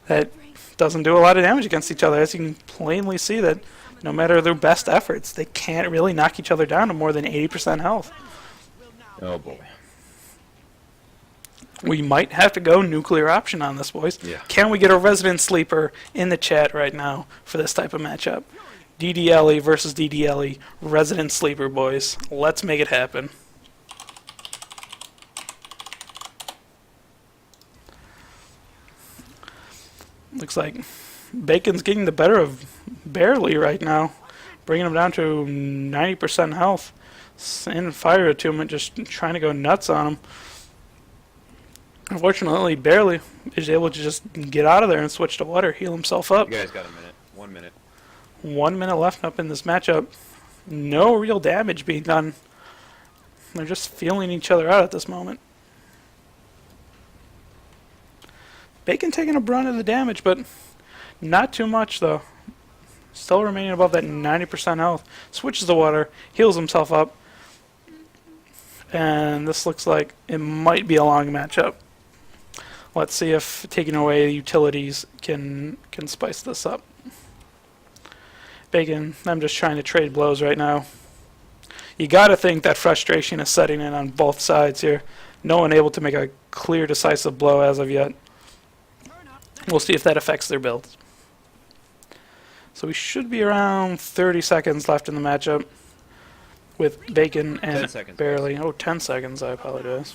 that doesn't do a lot of damage against each other. As you can plainly see that no matter their best efforts, they can't really knock each other down to more than 80% health. Oh boy. We might have to go nuclear option on this, boys. Yeah. Can we get a resident sleeper in the chat right now for this type of matchup? DDLE versus DDLE, resident sleeper, boys. Let's make it happen. Looks like Bacon's getting the better of Barely right now, bringing him down to 90% health. And Fire Attunement just trying to go nuts on him. Unfortunately, Barely is able to just get out of there and switch to water, heal himself up. You guys got a minute. 1 minute. 1 minute left up in this matchup. No real damage being done. They're just feeling each other out at this moment. Bacon taking a brunt of the damage, but not too much though. Still remaining above that 90% health. Switches the water, heals himself up. And this looks like it might be a long matchup. Let's see if taking away utilities can spice this up. Bacon, I'm just trying to trade blows right now. You gotta think that frustration is setting in on both sides here. No one able to make a clear, decisive blow as of yet. We'll see if that affects their builds. So we should be around 30 seconds left in the matchup with Bacon and 10 seconds, Barely. Oh, 10 seconds, I apologize.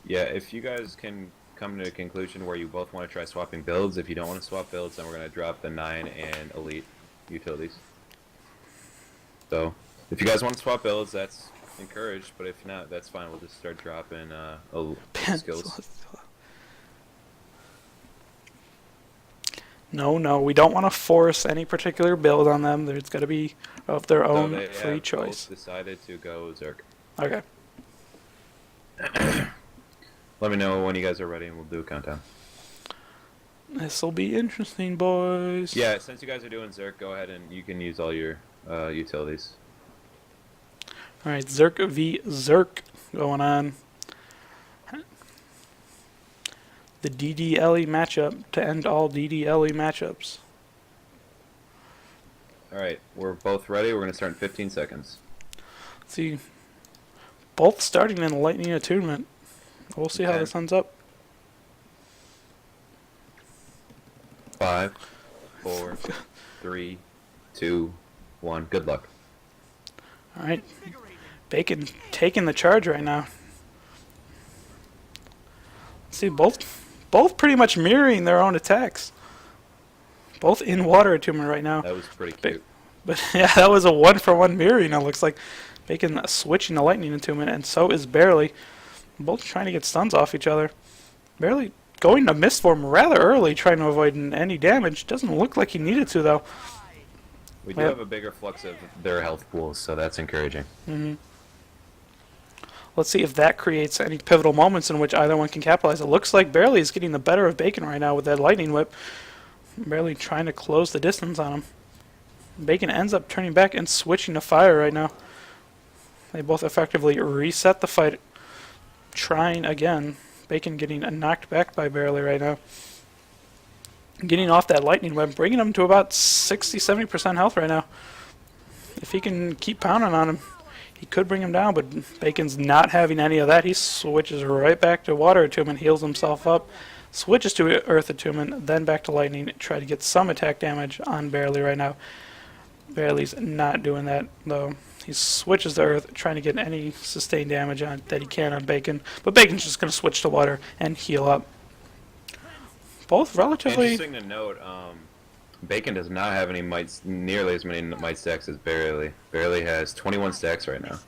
Yeah, if you guys can come to a conclusion where you both want to try swapping builds, if you don't want to swap builds, then we're going to drop the 9 and Elite utilities. So, if you guys want to swap builds, that's encouraged, but if not, that's fine. We'll just start dropping skills. No, we don't want to force any particular build on them. There's got to be of their own they free have choice. both decided to go Zerk. Okay. Let me know when you guys are ready, and we'll do a countdown. This'll be interesting, boys. Yeah, since you guys are doing Zerk, go ahead and you can use all your utilities. Alright, Zerk v Zerk going on. The DDLE matchup to end all DDLE matchups. Alright, we're both ready. We're going to start in 15 seconds. Let's see. Both starting in Lightning Attunement. We'll see how this ends up. 5, 4, 3, 2, 1. Good luck. Alright. Bacon taking the charge right now. Let's see, both pretty much mirroring their own attacks. Both in Water Attunement right now. That was pretty cute. But yeah, that was a 1-for-1 mirroring. It looks like Bacon switching to Lightning Attunement, and so is Barely. Both trying to get stuns off each other. Barely going to Mist Form rather early, trying to avoid any damage. Doesn't look like he needed to, though. We do have a bigger flux of their health pools, so that's encouraging. Let's see if that creates any pivotal moments in which either one can capitalize. It looks like Barely is getting the better of Bacon right now with that Lightning Whip. Barely trying to close the distance on him. Bacon ends up turning back and switching to Fire right now. They both effectively reset the fight. Trying again. Bacon getting knocked back by Barely right now. Getting off that Lightning Web, bringing him to about 60-70% health right now. If he can keep pounding on him, he could bring him down, but Bacon's not having any of that. He switches right back to Water Attunement, heals himself up, switches to Earth Attunement, then back to Lightning, try to get some attack damage on Barely right now. Barely's not doing that, though. He switches to Earth, trying to get any sustained damage on that he can on Bacon, but Bacon's just going to switch to Water and heal up. Both relatively... Interesting to note, Bacon does not have any mites, nearly as many might stacks as Barely. Barely has 21 stacks right now.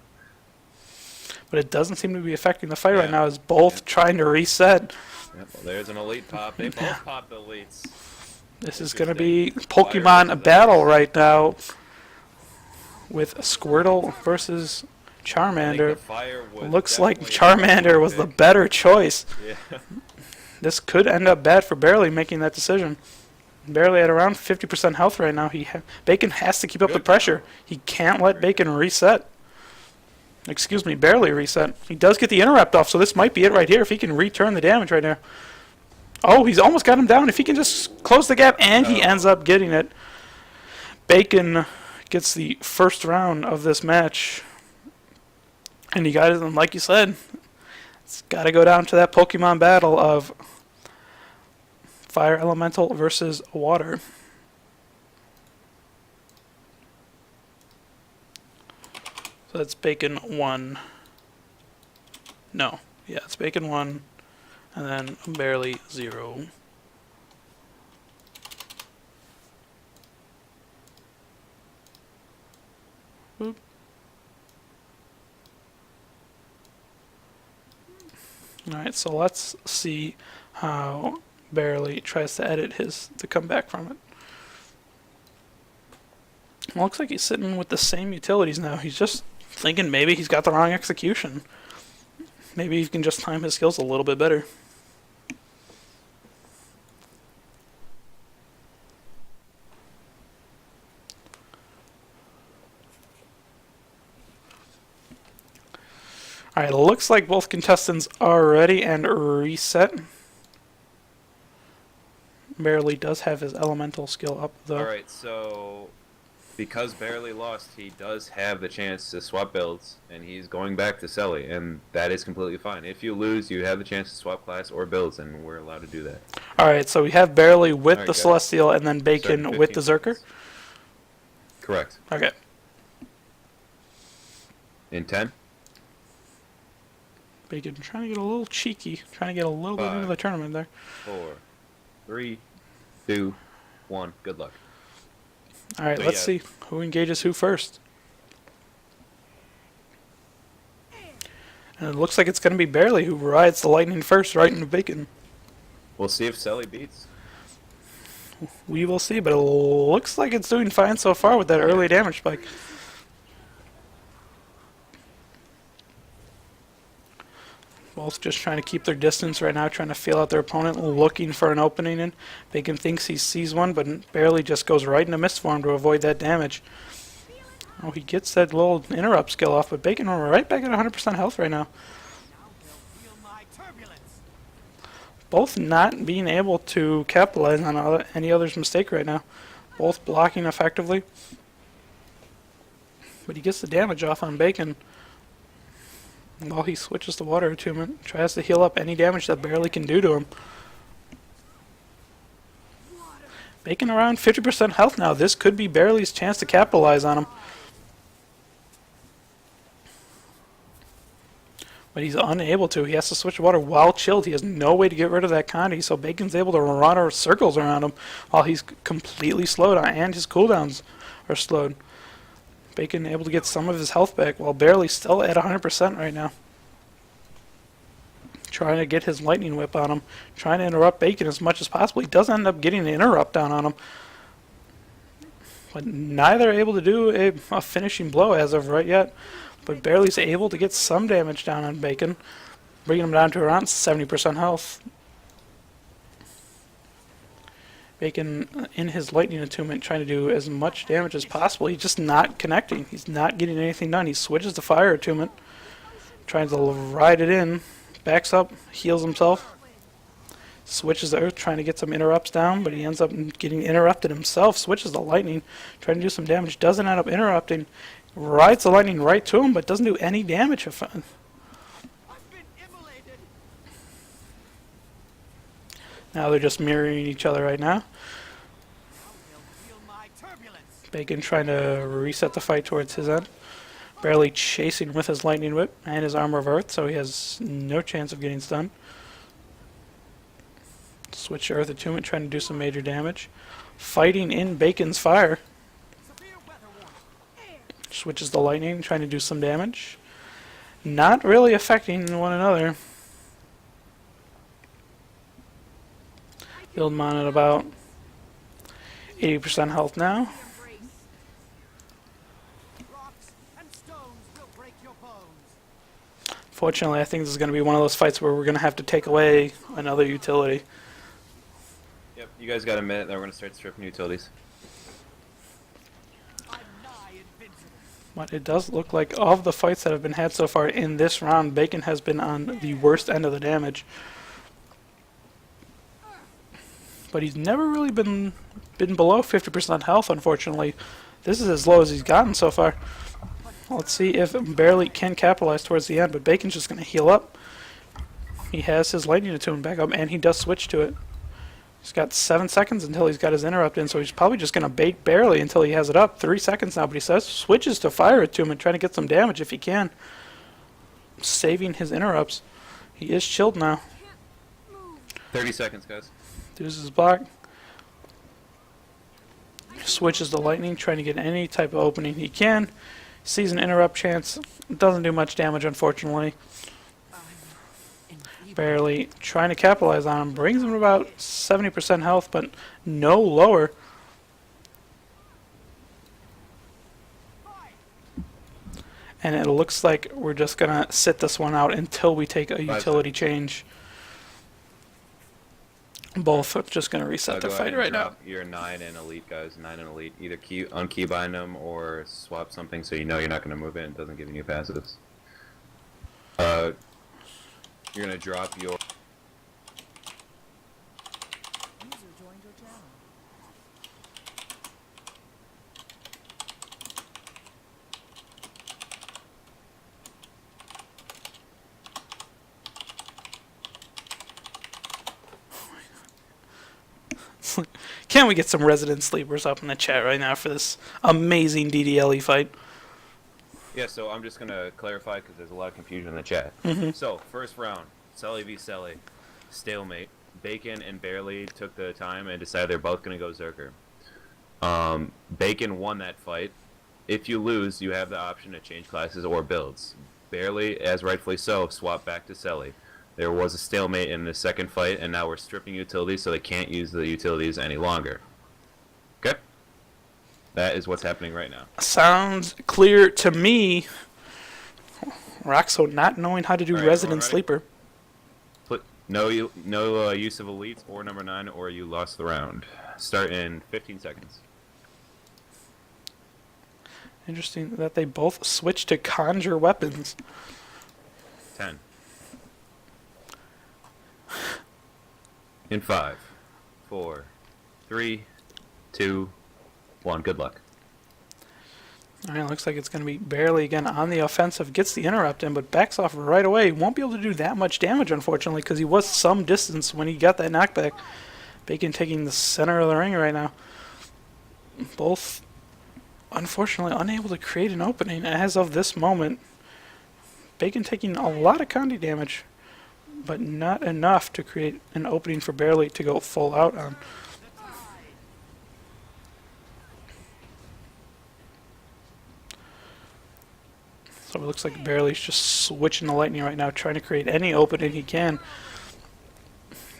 But it doesn't seem to be affecting the fight right now, as both trying to reset. Yep, well, there's an Elite pop. They both popped Elites. This is going to be Pokemon battle right now with Squirtle versus Charmander. Looks like Charmander was the better choice. Yeah. This could end up bad for Barely making that decision. Barely at around 50% health right now. Bacon has to keep up the pressure. He can't let Bacon reset. excuse me, barely reset. He does get the interrupt off, so this might be it right here if he can return the damage right now. Oh, he's almost got him down. If he can just close the gap, and he ends up getting it. Bacon gets the first round of this match. And you guys, like you said, it's got to go down to that Pokemon battle of Fire Elemental versus Water. So that's Bacon 1. No. Yeah, it's Bacon 1. And then barely 0. Boop. Alright, so let's see how Barely tries to edit to come back from it. Well, looks like he's sitting with the same utilities now. He's just thinking maybe he's got the wrong execution. Maybe he can just time his skills a little bit better. Alright, looks like both contestants are ready and reset. Barely does have his elemental skill up though. Alright, so because Barely lost, he does have the chance to swap builds, and he's going back to Selly, and that is completely fine. If you lose, you have the chance to swap class or builds, and we're allowed to do that. Alright, so we have Barely with Alright, the guys. Celestial and then Bacon with the Zerker? seconds. Correct. Okay. In 10, Bacon trying to get a little cheeky, trying to get a little bit into the tournament there. 4, 3, 2, 1. Good luck. Alright, So, let's yeah. see who engages who first. And it looks like it's going to be Barely who rides the lightning first right into Bacon. We'll see if Selly beats. We will see, but it looks like it's doing fine so far with that early damage spike. Both just trying to keep their distance right now, trying to feel out their opponent, looking for an opening in. Bacon thinks he sees one, but Barely just goes right into Mist Form to avoid that damage. Oh, he gets that little interrupt skill off, but Bacon right back at 100% health right now. Both not being able to capitalize on any other's mistake right now. Both blocking effectively. But he gets the damage off on Bacon. While he switches to Water Attunement, tries to heal up any damage that Barely can do to him. Bacon around 50% health now. This could be Barely's chance to capitalize on him. But he's unable to. He has to switch to Water while chilled. He has no way to get rid of that Condi, so Bacon's able to run our circles around him while he's completely slowed on, and his cooldowns are slowed. Bacon able to get some of his health back while Barely still at 100% right now. Trying to get his lightning whip on him. Trying to interrupt Bacon as much as possible. He does end up getting the interrupt down on him. But neither are able to do a finishing blow as of right yet. But Barely's able to get some damage down on Bacon. Bringing him down to around 70% health. Bacon in his lightning attunement trying to do as much damage as possible. He's just not connecting. He's not getting anything done. He switches to fire attunement. Trying to ride it in. Backs up. Heals himself. Switches to earth trying to get some interrupts down. But he ends up getting interrupted himself. Switches to lightning. Trying to do some damage. Doesn't end up interrupting. Rides the lightning right to him. But doesn't do any damage. Now they're just mirroring each other right now. Bacon trying to reset the fight towards his end. Barely chasing with his lightning whip and his armor of earth, so he has no chance of getting stunned. Switch to earth attunement, trying to do some major damage. Fighting in Bacon's fire. Switches to lightning, trying to do some damage. Not really affecting one another. Build him on at about 80% health now. Fortunately, I think this is going to be one of those fights where we're going to have to take away another utility. Yep, you guys got a minute, then we're going to start stripping utilities. But it does look like of the fights that have been had so far in this round, Bacon has been on the worst end of the damage. But he's never really been below 50% health, unfortunately. This is as low as he's gotten so far. Let's see if Barely can capitalize towards the end, but Bacon's just going to heal up. He has his lightning attunement back up, and he does switch to it. He's got 7 seconds until he's got his interrupt in, so he's probably just going to bait Barely until he has it up. 3 seconds now, but he says switches to fire attunement, trying to get some damage if he can. Saving his interrupts. He is chilled now. 30 seconds, guys. Uses block. Switches to lightning, trying to get any type of opening he can. Sees an interrupt chance. Doesn't do much damage, unfortunately. Barely trying to capitalize on him. Brings him to about 70% health, but no lower. And it looks like we're just going to sit this one out until we take a utility change. Both are just going to reset their fight right now. Your 9 and elite, guys. 9 and elite. Either unkeybind them or swap something so you know you're not going to move it and it doesn't give you new passives. You're going to drop your... Can we get some resident sleepers up in the chat right now for this amazing DDLE fight? Yeah, so I'm just going to clarify because there's a lot of confusion in the chat. So, first round, Selly v. Selly, stalemate. Bacon and Barely took the time and decided they're both going to go Zerker. Bacon won that fight. If you lose, you have the option to change classes or builds. Barely, as rightfully so, swap back to Selly. There was a stalemate in the second fight, and now we're stripping utilities so they can't use the utilities any longer. Okay? That is what's happening right now. Sounds clear to me. Roxo not knowing how to do resident sleeper. No use of elites or number 9, or you lost the round. Start in 15 seconds. Interesting that they both switch to conjure weapons. 10. In 5, 4, 3, 2, 1. Good luck. Alright, looks like it's going to be Barely again on the offensive. Gets the interrupt in, but backs off right away. Won't be able to do that much damage, unfortunately, because he was some distance when he got that knockback. Bacon taking the center of the ring right now. Both, unfortunately, unable to create an opening as of this moment. Bacon taking a lot of Condi damage, but not enough to create an opening for Barely to go full out on. So it looks like Barely's just switching the lightning right now, trying to create any opening he can.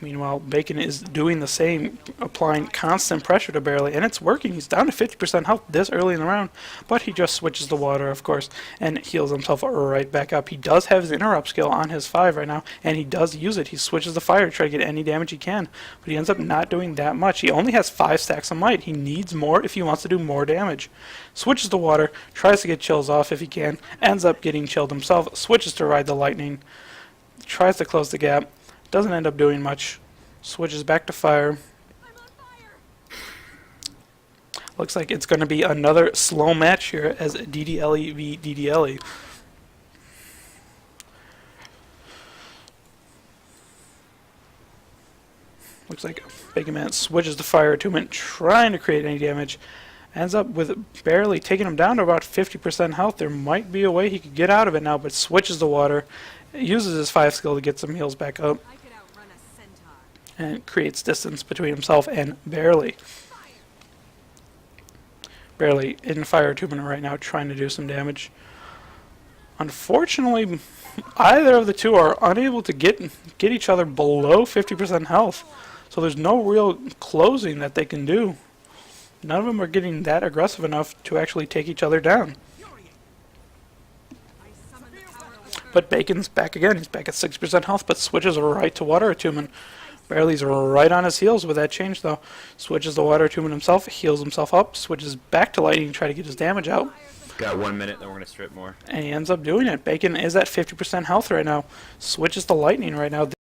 Meanwhile, Bacon is doing the same, applying constant pressure to Barely, and it's working. He's down to 50% health this early in the round, but he just switches the water, of course, and heals himself right back up. He does have his interrupt skill on his 5 right now, and he does use it. He switches the fire to try to get any damage he can, but he ends up not doing that much. He only has 5 stacks of might. He needs more if he wants to do more damage. Switches the water, tries to get chills off if he can, ends up getting chilled himself, switches to ride the lightning, tries to close the gap. Doesn't end up doing much. Switches back to fire. Looks like it's going to be another slow match here as DDLE v DDLE. Looks like Bacon Man switches to fire attunement, trying to create any damage. Ends up with Barely taking him down to about 50% health. There might be a way he could get out of it now, but switches the water. Uses his 5 skill to get some heals back up. And creates distance between himself and Barely. Barely in fire attunement right now, trying to do some damage. Unfortunately, either of the two are unable to get each other below 50% health. So there's no real closing that they can do. None of them are getting that aggressive enough to actually take each other down. But Bacon's back again. He's back at 60% health, but switches right to water attunement. Barely's right on his heels with that change, though. Switches the water tomb himself, heals himself up, switches back to lightning to try to get his damage out. Got 1 minute, then we're gonna strip more. And he ends up doing it. Bacon is at 50% health right now. Switches to lightning right now.